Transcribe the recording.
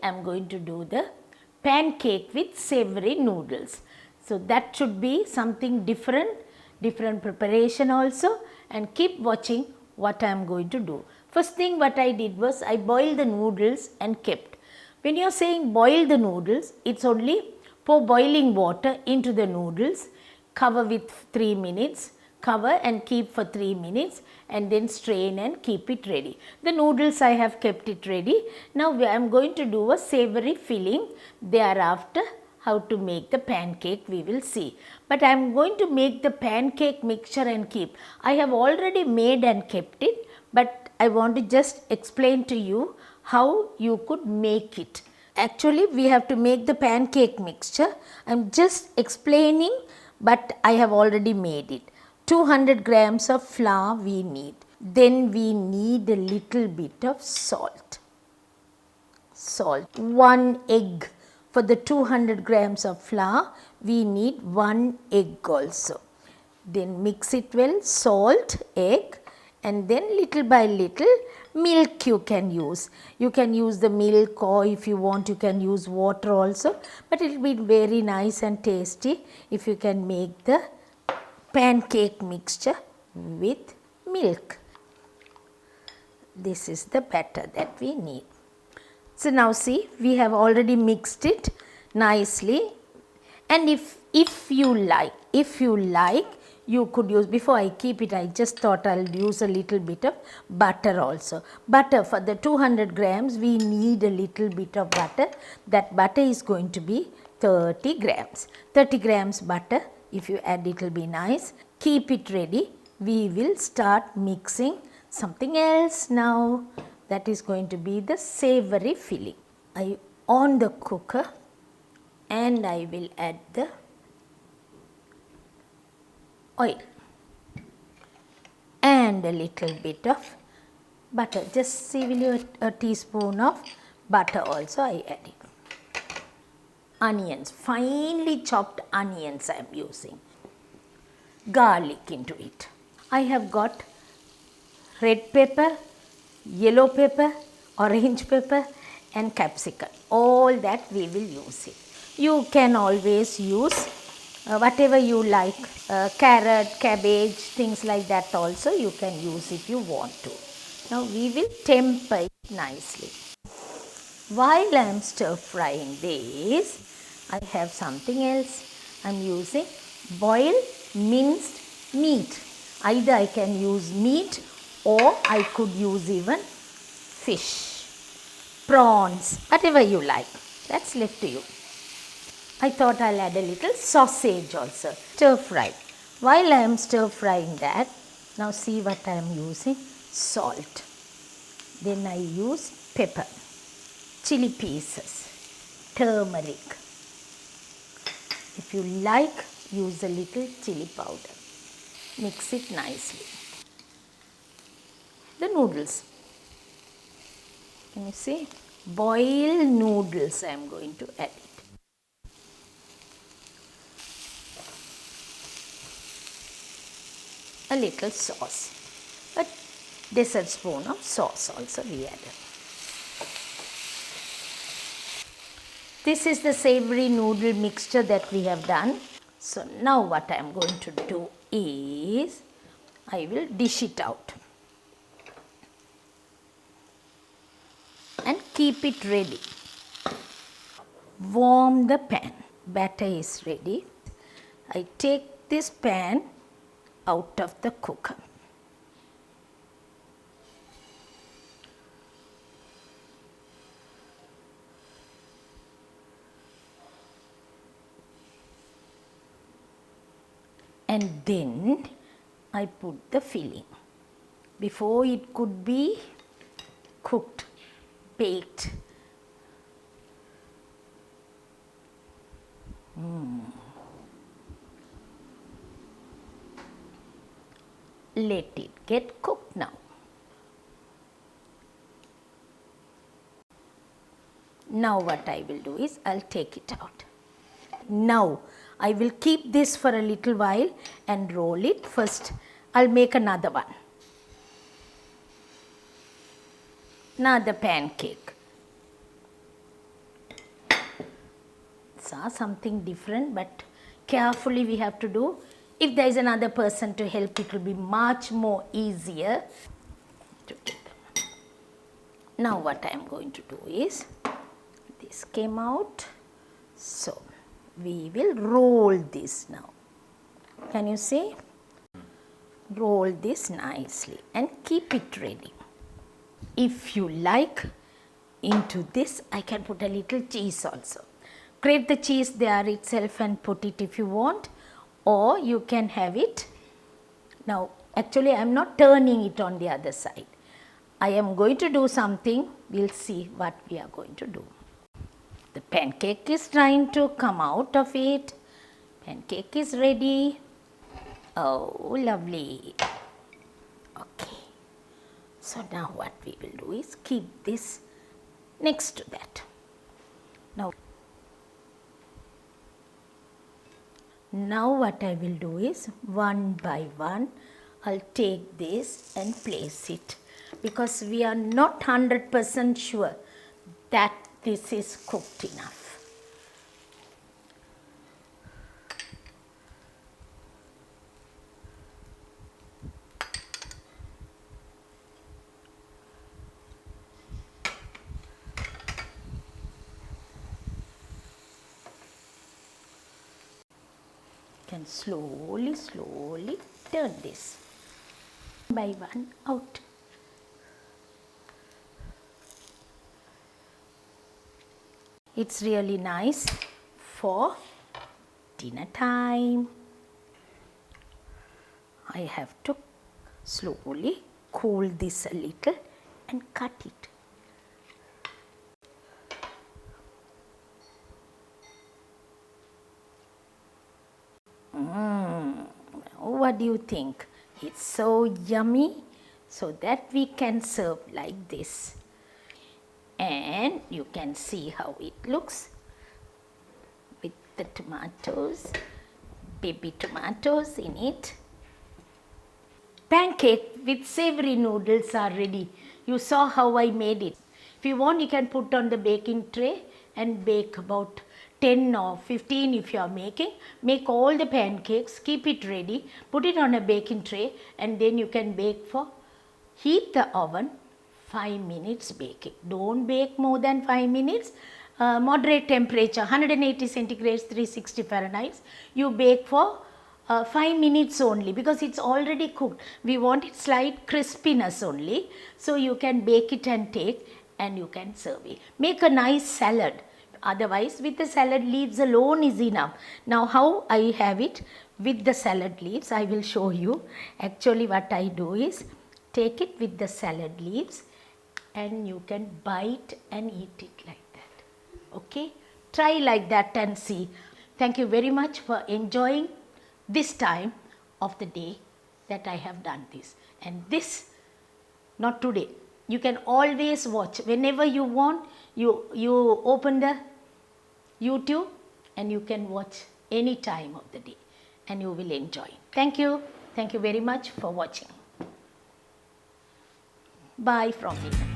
I am going to do the pancake with savoury noodles. So that should be something different preparation also, and keep watching what I am going to do. First thing what I did was I boiled the noodles and kept. When you are saying boil the noodles, it's only pour boiling water into the noodles, cover with 3 minutes, cover and keep for 3 minutes, and then strain and keep it ready. The noodles I have kept it ready. Now I am going to do a savoury filling. Thereafter how to make the pancake we will see. But I am going to make the pancake mixture and keep. I have already made and kept it, but I want to just explain to you how you could make it. Actually we have to make the pancake mixture. I am just explaining, but I have already made it. 200 grams of flour we need. Then we need a little bit of salt. 1 egg. For the 200 grams of flour, we need 1 egg also. Then mix it well, salt, egg, and then little by little milk you can use. You can use the milk, or if you want you can use water also, but it will be very nice and tasty if you can make the pancake mixture with milk. This is the batter that we need. So now see, we have already mixed it nicely, and if you like, you could use, before I keep it, I just thought I'll use a little bit of butter also. Butter, for the 200 grams, we need a little bit of butter. That butter is going to be 30 grams. 30 grams butter, if you add it will be nice. Keep it ready. We will start mixing something else now. That is going to be the savoury filling. I on the cooker and I will add the oil and a little bit of butter. Just see, will you, a teaspoon of butter also I add it. Onions, finely chopped onions I am using. Garlic into it. I have got red pepper, yellow pepper, orange pepper and capsicum. All that we will use it. You can always use whatever you like, carrot, cabbage, things like that also you can use if you want to. Now we will temper it nicely. While I am stir frying this, I have something else. I am using boiled minced meat. Either I can use meat or I could use even fish, prawns, whatever you like. That's left to you. I thought I'll add a little sausage also. Stir fry. While I am stir frying that, now see what I am using. Salt. Then I use pepper, chili pieces, turmeric. If you like, use a little chili powder. Mix it nicely. The noodles. Can you see? Boiled noodles I am going to add it. A little sauce. A dessert spoon of sauce also we added. This is the savoury noodle mixture that we have done. So now what I am going to do is, I will dish it out and keep it ready. Warm the pan. Batter is ready. I take this pan out of the cooker. And then I put the filling. Before it could be cooked, baked. Let it get cooked now. Now what I will do is, I'll take it out. Now I will keep this for a little while and roll it. First I'll make another one. Another pancake. noodles are something different, but carefully we have to do. If there is another person to help, it will be much more easier to do them. Now what I am going to do is, this came out, so we will roll this now. Can you see? Roll this nicely and keep it ready. If you like, into this I can put a little cheese also. Grate the cheese there itself and put it if you want, or you can have it. Now actually I am not turning it on the other side. I am going to do something, we'll see what we are going to do. The pancake is trying to come out of it. Pancake is ready. Oh, lovely. Okay. So now what we will do is keep this next to that. Now what I will do is, one by one, I'll take this and place it, because we are not 100% sure that this is cooked enough. Can slowly turn this by one out. It's really nice for dinner time. I have to slowly cool this a little and cut it. What do you think? It's so yummy, so that we can serve like this. And you can see how it looks with the tomatoes, baby tomatoes in it. Pancake with savory noodles are ready. You saw how I made it. If you want, you can put on the baking tray and bake about 10 or 15 if you are making. Make all the pancakes, keep it ready, put it on a baking tray, and then you can bake for, heat the oven, 5 minutes baking. Don't bake more than 5 minutes. Moderate temperature, 180 centigrades, 360 Fahrenheit. You bake for 5 minutes only, because it's already cooked. We want it slight crispiness only. So you can bake it and take, and you can serve it. Make a nice salad. Otherwise, with the salad leaves alone is enough. Now how I have it with the salad leaves, I will show you. Actually what I do is, take it with the salad leaves and you can bite and eat it like that. Okay? Try like that and see. Thank you very much for enjoying this time of the day that I have done this. And this, not today. You can always watch. Whenever you want, you open the YouTube and you can watch any time of the day and you will enjoy. Thank you. Thank you very much for watching. Bye from me.